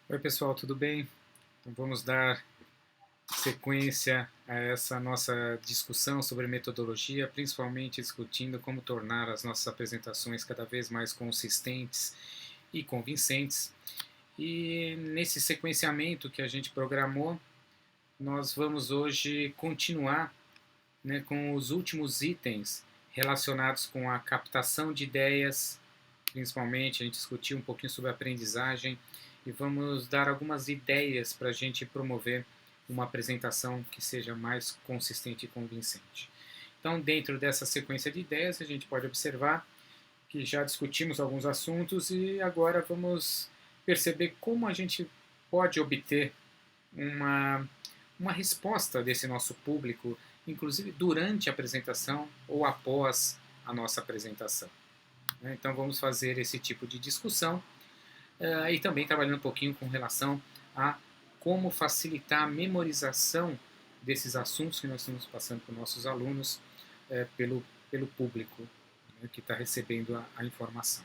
Oi pessoal, tudo bem? Então vamos dar sequência a essa nossa discussão sobre metodologia, principalmente discutindo como tornar as nossas apresentações cada vez mais consistentes e convincentes. E nesse sequenciamento que a gente programou, nós vamos hoje continuar, né, com os últimos itens relacionados com a captação de ideias. Principalmente, a gente discutiu um pouquinho sobre aprendizagem e vamos dar algumas ideias para a gente promover uma apresentação que seja mais consistente e convincente. Então, dentro dessa sequência de ideias, a gente pode observar que já discutimos alguns assuntos e agora vamos perceber como a gente pode obter uma, uma resposta desse nosso público, inclusive durante a apresentação ou após a nossa apresentação. Então vamos fazer esse tipo de discussão e também trabalhando um pouquinho com relação a como facilitar a memorização desses assuntos que nós estamos passando para os nossos alunos pelo público, né, que está recebendo a informação.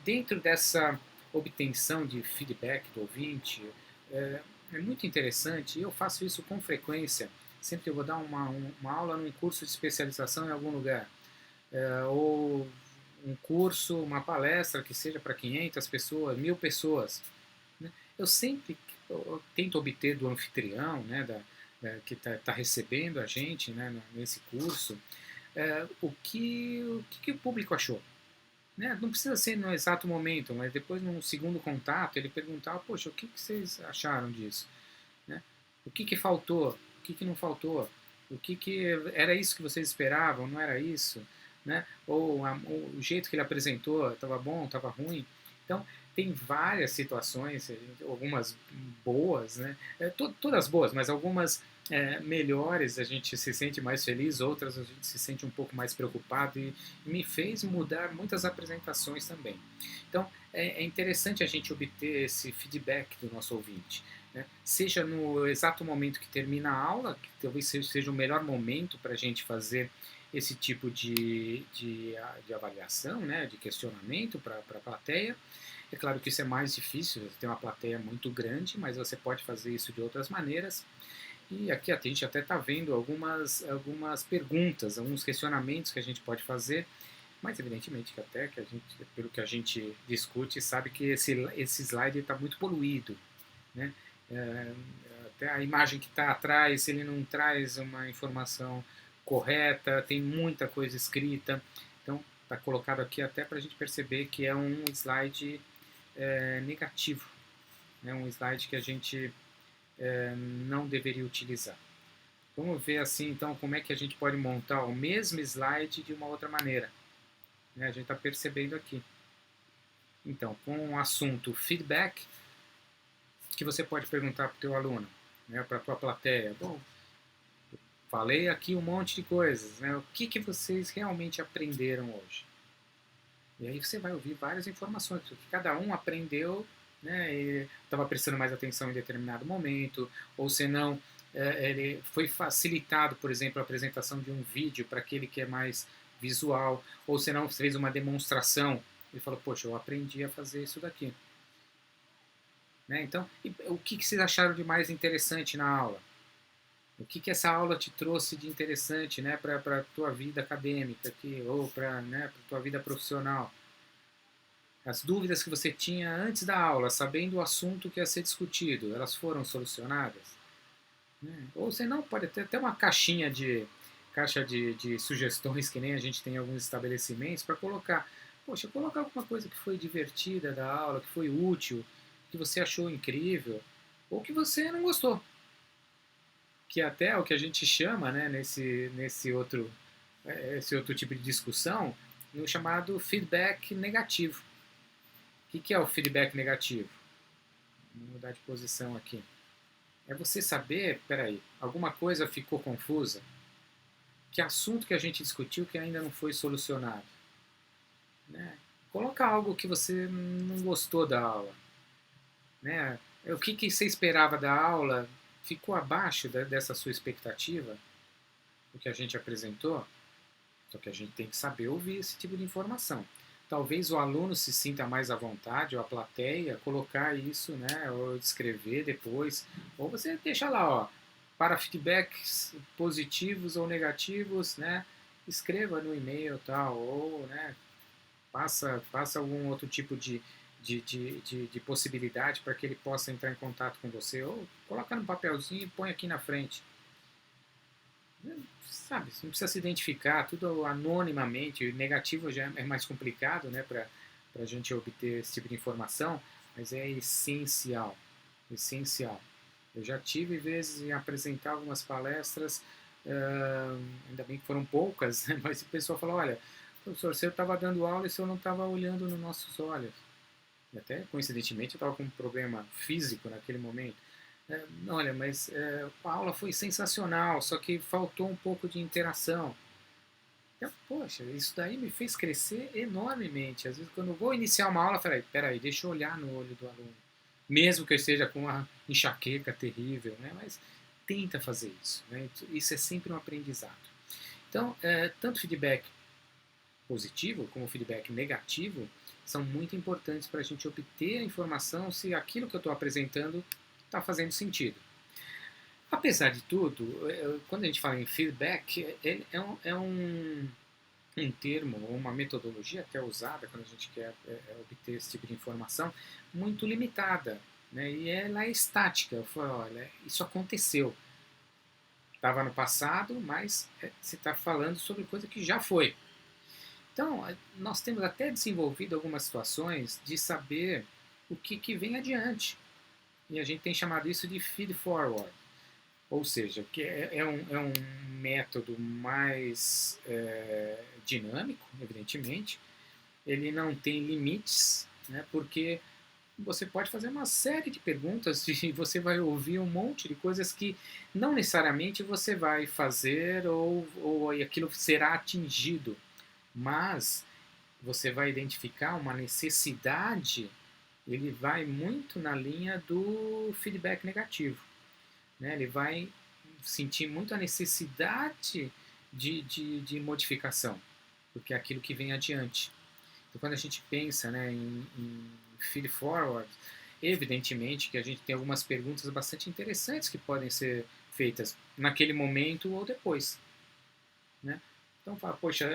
Dentro dessa obtenção de feedback do ouvinte, é muito interessante, e eu faço isso com frequência, sempre que eu vou dar uma aula num curso de especialização em algum lugar, ou um curso, uma palestra que seja para 500 pessoas, 1000 pessoas, né? Eu sempre eu tento obter do anfitrião, né, que está recebendo a gente, né, nesse curso, o que o público achou. Né? Não precisa ser no exato momento, mas depois, num segundo contato, ele perguntar: poxa, o que vocês acharam disso? Né? O que faltou? O que não faltou? O que era isso que vocês esperavam? Não era isso? Né? Ou o jeito que ele apresentou estava bom, estava ruim? Então, tem várias situações, algumas boas, né? Todas boas, mas algumas melhores, a gente se sente mais feliz, outras a gente se sente um pouco mais preocupado e me fez mudar muitas apresentações também. Então, é interessante a gente obter esse feedback do nosso ouvinte, né? Seja no exato momento que termina a aula, que talvez seja o melhor momento para a gente fazer esse tipo de avaliação, né, de questionamento para a plateia. É claro que isso é mais difícil, você tem uma plateia muito grande, mas você pode fazer isso de outras maneiras. E aqui a gente até está vendo algumas perguntas, alguns questionamentos que a gente pode fazer, mas evidentemente que até que a gente, pelo que a gente discute, sabe que esse slide está muito poluído, né? É, até a imagem que está atrás, ele não traz uma informação correta, tem muita coisa escrita, então está colocado aqui até para a gente perceber que é um slide negativo, né? Um slide que a gente não deveria utilizar. Vamos ver assim então como é que a gente pode montar o mesmo slide de uma outra maneira, né? A gente está percebendo aqui. Então, com o assunto feedback, que você pode perguntar para o teu aluno, né, para a tua plateia. Bom, falei aqui um monte de coisas, né? O que vocês realmente aprenderam hoje? E aí você vai ouvir várias informações, porque cada um aprendeu, né, estava prestando mais atenção em determinado momento, ou se não, ele foi facilitado, por exemplo, a apresentação de um vídeo para aquele que é mais visual, ou se não, fez uma demonstração, ele falou: poxa, eu aprendi a fazer isso daqui. Né? Então, o que vocês acharam de mais interessante na aula? O que essa aula te trouxe de interessante, né, para a tua vida acadêmica aqui, ou para, né, a tua vida profissional? As dúvidas que você tinha antes da aula, sabendo o assunto que ia ser discutido, elas foram solucionadas? Né? Ou você não, pode ter até uma caixa de sugestões, que nem a gente tem em alguns estabelecimentos, para colocar. Poxa, coloca alguma coisa que foi divertida da aula, que foi útil, que você achou incrível, ou que você não gostou. Que até é o que a gente chama, né, esse outro tipo de discussão, no chamado feedback negativo. O que é o feedback negativo? Vou mudar de posição aqui. É você saber, peraí, alguma coisa ficou confusa? Que assunto que a gente discutiu que ainda não foi solucionado? Né? Coloca algo que você não gostou da aula. Né? O que você esperava da aula? Ficou abaixo dessa sua expectativa? O que a gente apresentou? Só que a gente tem que saber ouvir esse tipo de informação. talvez o aluno se sinta mais à vontade, ou a plateia, colocar isso, né, ou escrever depois, ou você deixa lá, ó, para feedbacks positivos ou negativos, né, escreva no e-mail tal, ou, né, passa algum outro tipo de possibilidade para que ele possa entrar em contato com você, ou coloca no papelzinho e põe aqui na frente. Sabe, você não precisa se identificar, tudo anonimamente. O negativo já é mais complicado, né, para a gente obter esse tipo de informação, mas é essencial, essencial. Eu já tive vezes em apresentar algumas palestras, ainda bem que foram poucas, né, mas o pessoal falou, olha, professor, você estava dando aula e o senhor não estava olhando nos nossos olhos. E até, coincidentemente, eu estava com um problema físico naquele momento. Olha, mas a aula foi sensacional, só que faltou um pouco de interação. Então, poxa, isso daí me fez crescer enormemente. Às vezes, quando eu vou iniciar uma aula, eu falo, peraí, deixa eu olhar no olho do aluno. Mesmo que eu esteja com uma enxaqueca terrível, né? Mas tenta fazer isso. Né? Isso é sempre um aprendizado. Então, tanto feedback positivo como feedback negativo são muito importantes para a gente obter a informação se aquilo que eu estou apresentando está fazendo sentido. Apesar de tudo, quando a gente fala em feedback, um termo, uma metodologia até usada quando a gente quer obter esse tipo de informação, muito limitada. Né? E ela é estática. Eu falo, olha, isso aconteceu. Estava no passado, mas você está falando sobre coisa que já foi. Então, nós temos até desenvolvido algumas situações de saber o que vem adiante. E a gente tem chamado isso de feed forward. Ou seja, que é um método mais dinâmico, evidentemente. Ele não tem limites, né, porque você pode fazer uma série de perguntas e você vai ouvir um monte de coisas que não necessariamente você vai fazer ou aquilo será atingido, mas você vai identificar uma necessidade, ele vai muito na linha do feedback negativo. Né? Ele vai sentir muito a necessidade de modificação, porque é aquilo que vem adiante. Então, quando a gente pensa, né, em feed forward, evidentemente que a gente tem algumas perguntas bastante interessantes que podem ser feitas naquele momento ou depois. Né? Então, fala, poxa,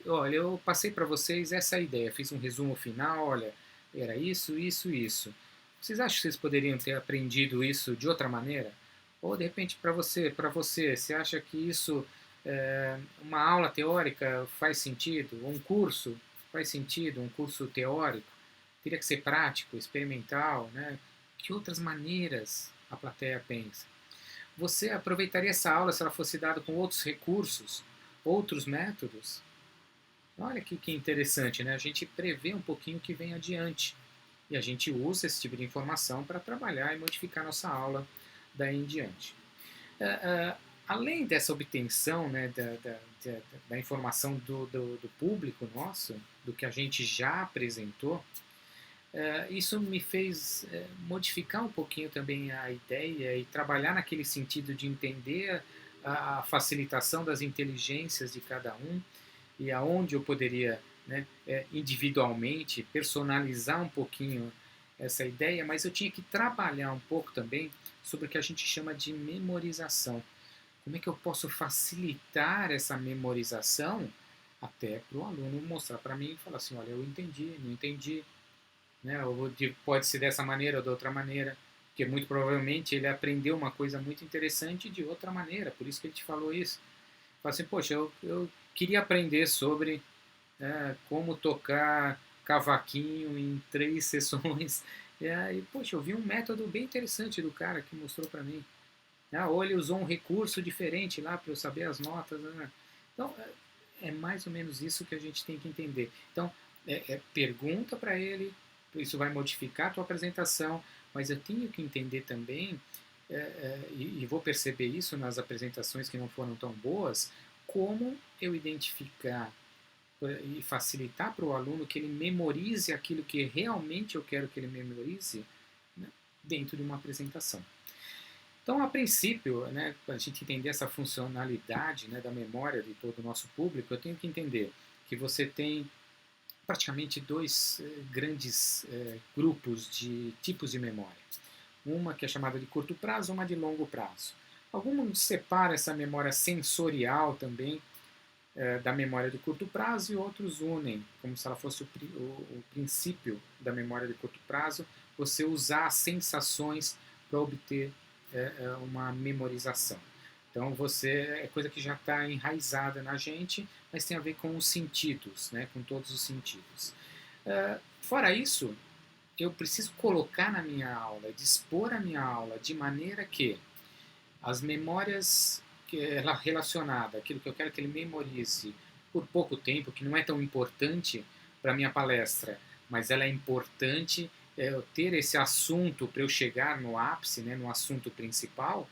olha, eu passei para vocês essa ideia, fiz um resumo final, olha, era isso, isso, isso. Vocês acham que vocês poderiam ter aprendido isso de outra maneira? Ou, de repente, você acha que isso, uma aula teórica faz sentido? Um curso faz sentido? Um curso teórico? Teria que ser prático, experimental, né? Que outras maneiras a plateia pensa? Você aproveitaria essa aula se ela fosse dada com outros recursos, outros métodos? Olha que interessante, né? A gente prevê um pouquinho o que vem adiante. E a gente usa esse tipo de informação para trabalhar e modificar nossa aula daí em diante. Além dessa obtenção, né, da informação do público nosso, do que a gente já apresentou, isso me fez modificar um pouquinho também a ideia e trabalhar naquele sentido de entender a facilitação das inteligências de cada um e aonde eu poderia, né, individualmente personalizar um pouquinho essa ideia, mas eu tinha que trabalhar um pouco também sobre o que a gente chama de memorização. Como é que eu posso facilitar essa memorização até para o aluno mostrar para mim e falar assim, olha, eu entendi, não entendi, né? Ou pode ser dessa maneira ou de outra maneira, porque muito provavelmente ele aprendeu uma coisa muito interessante de outra maneira, por isso que ele te falou isso. Fala assim, poxa, eu queria aprender sobre como tocar cavaquinho em 3 sessões. E aí, poxa, eu vi um método bem interessante do cara que mostrou para mim. Ou ele usou um recurso diferente lá para eu saber as notas. Né? Então, é mais ou menos isso que a gente tem que entender. Então, pergunta para ele, isso vai modificar a tua apresentação, mas eu tenho que entender também, e vou perceber isso nas apresentações que não foram tão boas, como eu identificar e facilitar para o aluno que ele memorize aquilo que realmente eu quero que ele memorize, né, dentro de uma apresentação. Então, a princípio, né, para a gente entender essa funcionalidade, né, da memória de todo o nosso público, eu tenho que entender que você tem praticamente dois grandes grupos de tipos de memória. Uma que é chamada de curto prazo, uma de longo prazo. Alguns separam essa memória sensorial também da memória de curto prazo e outros unem, como se ela fosse o princípio da memória de curto prazo, você usar as sensações para obter uma memorização. Então você é coisa que já está enraizada na gente, mas tem a ver com os sentidos, né, com todos os sentidos. Fora isso, eu preciso colocar na minha aula, dispor a minha aula de maneira que as memórias relacionadas, aquilo que eu quero que ele memorize por pouco tempo, que não é tão importante para a minha palestra, mas ela é importante eu ter esse assunto para eu chegar no ápice, né, no assunto principal,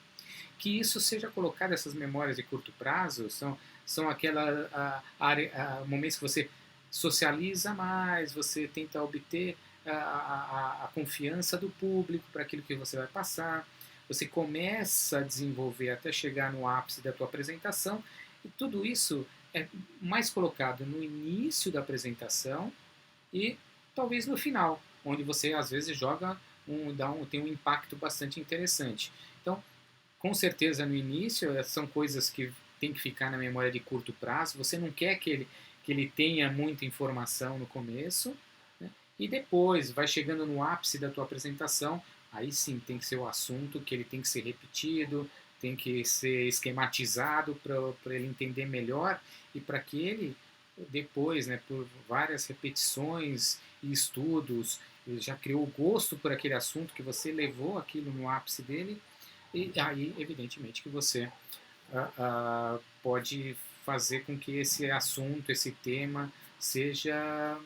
que isso seja colocado, essas memórias de curto prazo, são aqueles momentos que você socializa mais, você tenta obter a confiança do público para aquilo que você vai passar, você começa a desenvolver até chegar no ápice da tua apresentação, e tudo isso é mais colocado no início da apresentação e talvez no final, onde você às vezes joga tem um impacto bastante interessante. Então, com certeza no início são coisas que tem que ficar na memória de curto prazo, você não quer que ele tenha muita informação no começo, né? E depois vai chegando no ápice da tua apresentação, aí sim tem que ser o assunto, que ele tem que ser repetido, tem que ser esquematizado para ele entender melhor e para que ele depois, né, por várias repetições e estudos, ele já criou o gosto por aquele assunto, que você levou aquilo no ápice dele, e aí evidentemente que você pode fazer com que esse assunto, esse tema seja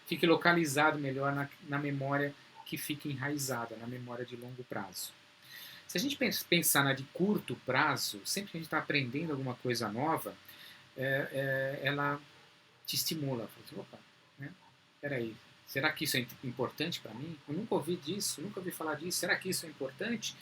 fique localizado melhor na memória, que fique enraizada na memória de longo prazo. Se a gente pensar na de curto prazo, sempre que a gente está aprendendo alguma coisa nova, ela te estimula. Opa, né? Peraí, será que isso é importante para mim? Eu nunca ouvi disso, nunca ouvi falar disso. Será que isso é importante?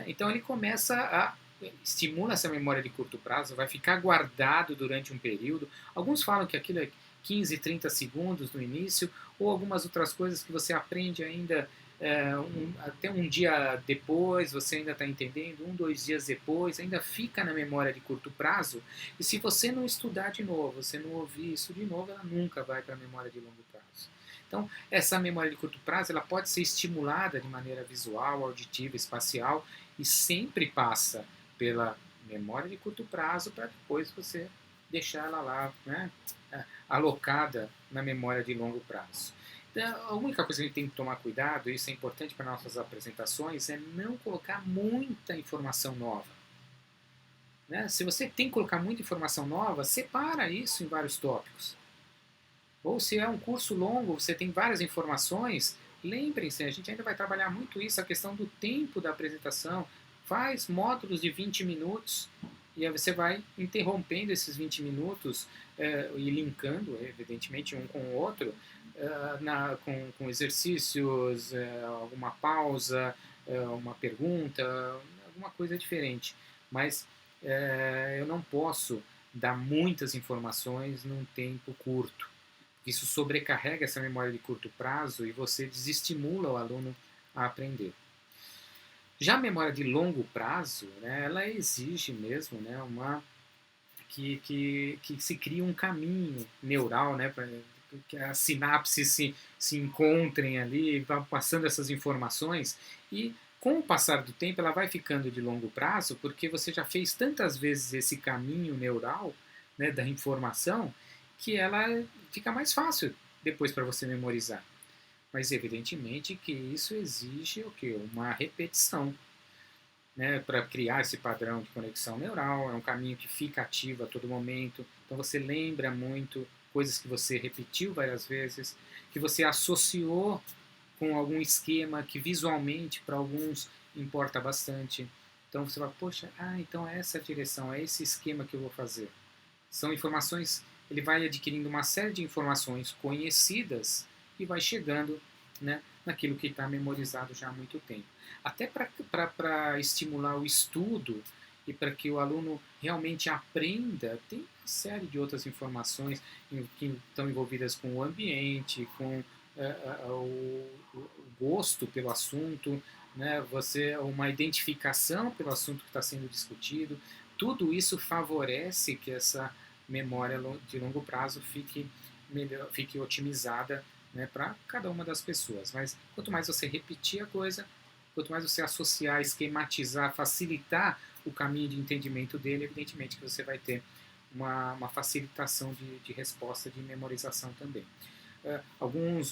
Então ele começa estimula essa memória de curto prazo, vai ficar guardado durante um período. Alguns falam que aquilo é 15, 30 segundos no início, ou algumas outras coisas que você aprende ainda até um dia depois, você ainda está entendendo, 2 dias depois, ainda fica na memória de curto prazo, e se você não estudar de novo, você não ouvir isso de novo, ela nunca vai para a memória de longo prazo. Então, essa memória de curto prazo, ela pode ser estimulada de maneira visual, auditiva, espacial, e sempre passa pela memória de curto prazo para depois você deixar ela lá, né, alocada na memória de longo prazo. Então, a única coisa que a gente tem que tomar cuidado, e isso é importante para nossas apresentações, é não colocar muita informação nova. Né? Se você tem que colocar muita informação nova, separa isso em vários tópicos. Ou se é um curso longo, você tem várias informações, lembrem-se, a gente ainda vai trabalhar muito isso, a questão do tempo da apresentação. Faz módulos de 20 minutos e aí você vai interrompendo esses 20 minutos e linkando, evidentemente, um com o outro, com exercícios, alguma pausa, uma pergunta, alguma coisa diferente. Mas eu não posso dar muitas informações num tempo curto. Isso sobrecarrega essa memória de curto prazo e você desestimula o aluno a aprender. Já a memória de longo prazo, né, ela exige mesmo, né, que se crie um caminho neural, né, para que as sinapses se encontrem ali, vá passando essas informações, e com o passar do tempo ela vai ficando de longo prazo, porque você já fez tantas vezes esse caminho neural, né, da informação, que ela fica mais fácil depois para você memorizar. Mas evidentemente que isso exige o quê? Uma repetição, né, para criar esse padrão de conexão neural. É um caminho que fica ativo a todo momento. Então você lembra muito coisas que você repetiu várias vezes, que você associou com algum esquema que visualmente para alguns importa bastante. Então você vai, poxa, então é essa a direção, é esse esquema que eu vou fazer. São informações, ele vai adquirindo uma série de informações conhecidas e vai chegando, né, naquilo que está memorizado já há muito tempo. Até para estimular o estudo e para que o aluno realmente aprenda, tem uma série de outras informações que estão envolvidas com o ambiente, com o gosto pelo assunto, né? Uma identificação pelo assunto que está sendo discutido. Tudo isso favorece que essa memória de longo prazo fique melhor, fique otimizada, né, para cada uma das pessoas. Mas quanto mais você repetir a coisa, quanto mais você associar, esquematizar, facilitar o caminho de entendimento dele, evidentemente que você vai ter uma facilitação de resposta, de memorização também. Alguns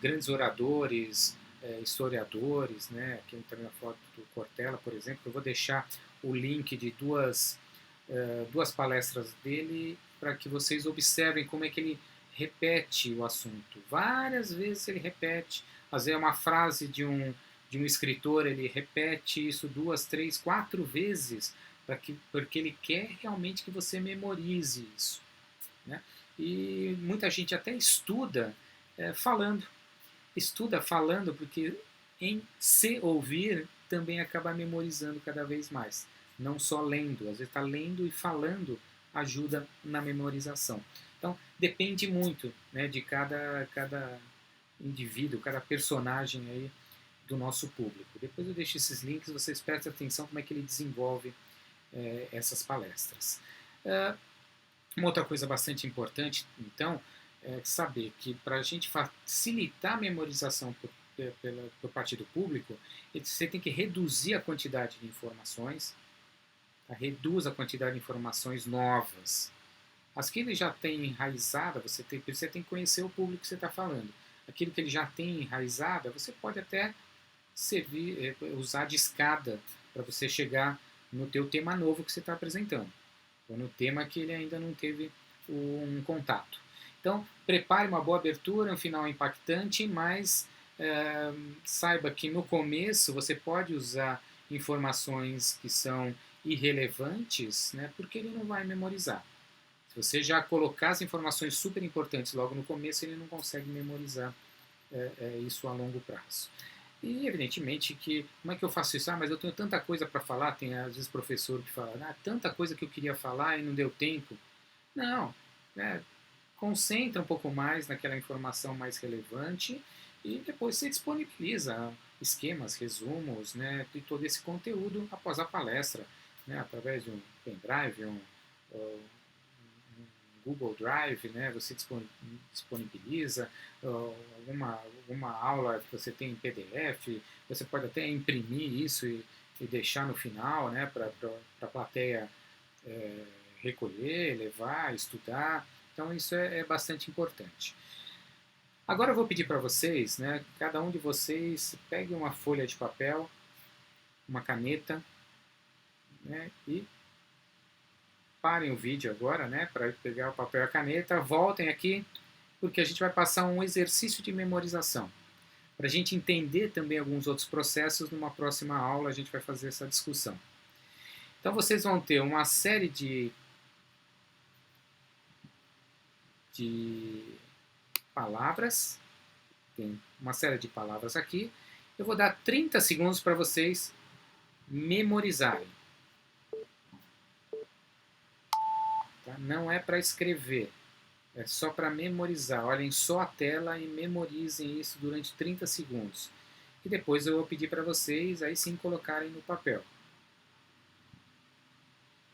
grandes oradores, historiadores, né, aqui também a foto do Cortella, por exemplo, eu vou deixar o link de duas palestras dele para que vocês observem como é que ele repete o assunto. Várias vezes ele repete, às vezes é uma frase de um escritor, ele repete isso 2, 3, 4 vezes, porque ele quer realmente que você memorize isso, né? E muita gente até falando. Estuda falando porque em se ouvir também acaba memorizando cada vez mais. Não só lendo, às vezes está lendo e falando ajuda na memorização. Então depende muito, né, de cada indivíduo, cada personagem aí do nosso público. Depois eu deixo esses links, vocês prestem atenção como é que ele desenvolve essas palestras. Uma outra coisa bastante importante, então, é saber que para a gente facilitar a memorização por parte do público, você tem que reduzir a quantidade de informações, tá? Reduz a quantidade de informações novas. As que ele já tem enraizada, você tem que conhecer o público que você está falando. Aquilo que ele já tem enraizada, você pode até usar de escada para você chegar no teu tema novo que você está apresentando, ou no tema que ele ainda não teve um contato. Então, prepare uma boa abertura, um final impactante, mas saiba que no começo você pode usar informações que são irrelevantes, né, porque ele não vai memorizar. Se você já colocar as informações super importantes logo no começo, ele não consegue memorizar isso a longo prazo. E, evidentemente, que como é que eu faço isso? Mas eu tenho tanta coisa para falar. Tem, às vezes, professor que fala, tanta coisa que eu queria falar e não deu tempo. Não, né? Concentra um pouco mais naquela informação mais relevante e depois você disponibiliza esquemas, resumos, né, de todo esse conteúdo após a palestra, né, através de um pendrive, um Google Drive, né, você disponibiliza alguma aula que você tem em PDF, você pode até imprimir isso e deixar no final, né, para a plateia recolher, levar, estudar. Então isso é bastante importante. Agora eu vou pedir para vocês, né, cada um de vocês pegue uma folha de papel, uma caneta, né, e parem o vídeo agora, né, para pegar o papel e a caneta, voltem aqui, porque a gente vai passar um exercício de memorização. Para a gente entender também alguns outros processos, numa próxima aula a gente vai fazer essa discussão. Então vocês vão ter uma série de palavras, tem uma série de palavras aqui. Eu vou dar 30 segundos para vocês memorizarem. Tá? Não é para escrever, é só para memorizar. Olhem só a tela e memorizem isso durante 30 segundos. E depois eu vou pedir para vocês, aí sim, colocarem no papel.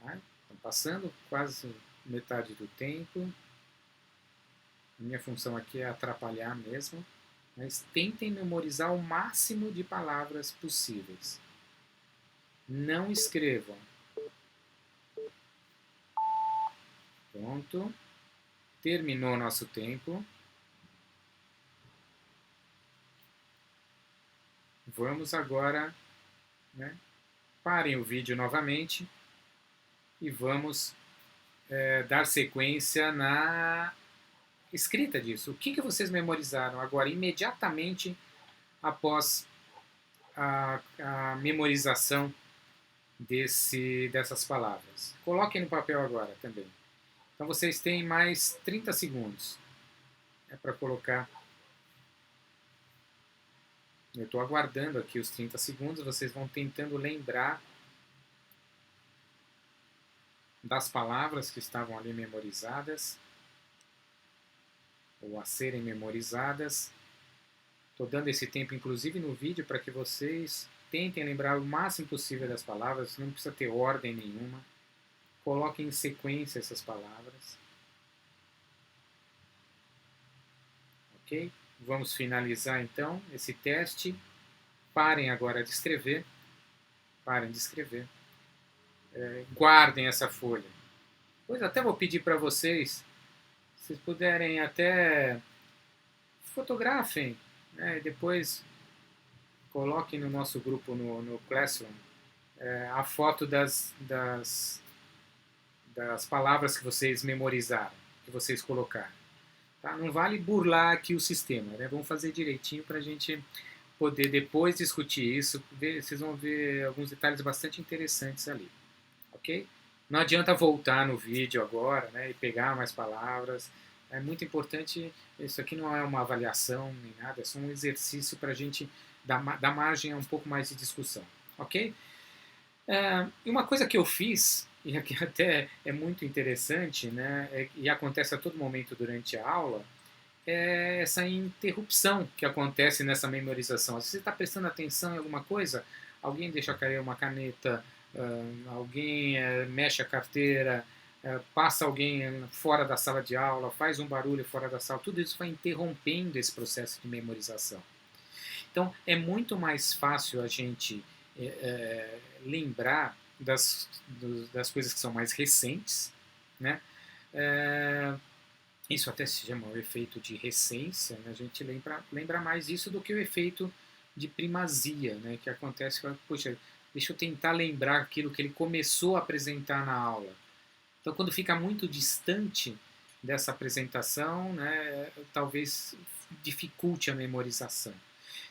Tá? Estão passando quase metade do tempo. A minha função aqui é atrapalhar mesmo. Mas tentem memorizar o máximo de palavras possíveis. Não escrevam. Pronto. Terminou nosso tempo. Vamos agora, né, parem o vídeo novamente e vamos dar sequência na escrita disso. O que vocês memorizaram agora, imediatamente após a memorização dessas palavras? Coloquem no papel agora também. Então vocês têm mais 30 segundos para colocar. Eu estou aguardando aqui os 30 segundos, vocês vão tentando lembrar das palavras que estavam ali memorizadas, ou a serem memorizadas. Estou dando esse tempo, inclusive, no vídeo, para que vocês tentem lembrar o máximo possível das palavras, não precisa ter ordem nenhuma. Coloquem em sequência essas palavras. Ok? Vamos finalizar, então, esse teste. Parem agora de escrever. Parem de escrever. Guardem essa folha. Depois até vou pedir para vocês, se vocês puderem até fotografem, né? E depois coloquem no nosso grupo no Classroom a foto das palavras que vocês memorizaram, que vocês colocaram. Tá? Não vale burlar aqui o sistema, né? Vamos fazer direitinho para a gente poder depois discutir isso. Vocês vão ver alguns detalhes bastante interessantes ali. Ok? Não adianta voltar no vídeo agora, né, e pegar mais palavras. É muito importante, isso aqui não é uma avaliação nem nada, é só um exercício para a gente dar margem a um pouco mais de discussão. Ok? E uma coisa que eu fiz, e aqui até é muito interessante, né, e acontece a todo momento durante a aula, é essa interrupção que acontece nessa memorização. Se você está prestando atenção em alguma coisa, alguém deixa cair uma caneta, alguém mexe a carteira, passa alguém fora da sala de aula, faz um barulho fora da sala, tudo isso vai interrompendo esse processo de memorização. Então, é muito mais fácil a gente lembrar das coisas que são mais recentes, né? Isso até se chama o efeito de recência, né? A gente lembra mais isso do que o efeito de primazia, né? Que acontece, poxa, deixa eu tentar lembrar aquilo que ele começou a apresentar na aula. Então, quando fica muito distante dessa apresentação, né, talvez dificulte a memorização.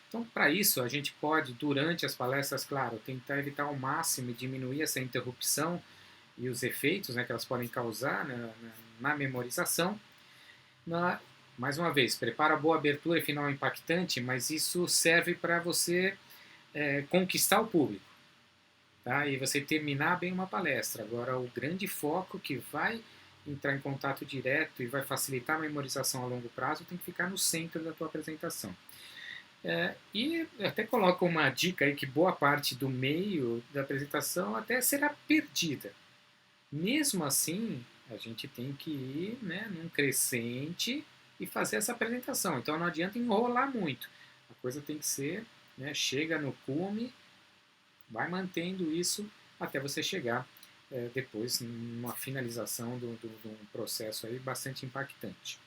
Então, para isso, a gente pode, durante as palestras, claro, tentar evitar ao máximo e diminuir essa interrupção e os efeitos, né, que elas podem causar na memorização. Mais uma vez, prepara boa abertura e final impactante, mas isso serve para você conquistar o público, tá? E você terminar bem uma palestra. Agora, o grande foco que vai entrar em contato direto e vai facilitar a memorização a longo prazo tem que ficar no centro da tua apresentação. E até coloco uma dica aí que boa parte do meio da apresentação até será perdida. Mesmo assim, a gente tem que ir, né, num crescente e fazer essa apresentação. Então não adianta enrolar muito. A coisa tem que ser, né, chega no cume, vai mantendo isso até você chegar depois numa finalização de um processo aí bastante impactante.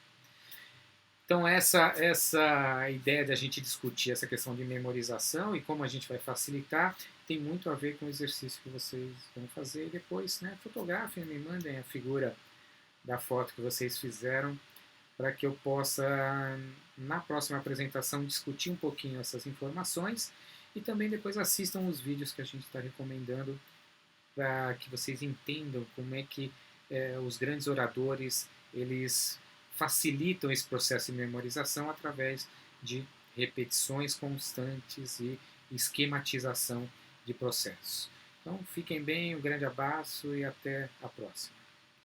Então essa ideia da gente discutir essa questão de memorização e como a gente vai facilitar tem muito a ver com o exercício que vocês vão fazer e depois, né, fotografem, me mandem a figura da foto que vocês fizeram para que eu possa, na próxima apresentação, discutir um pouquinho essas informações e também depois assistam os vídeos que a gente está recomendando para que vocês entendam como é que os grandes oradores eles facilitam esse processo de memorização através de repetições constantes e esquematização de processos. Então, fiquem bem, um grande abraço e até a próxima.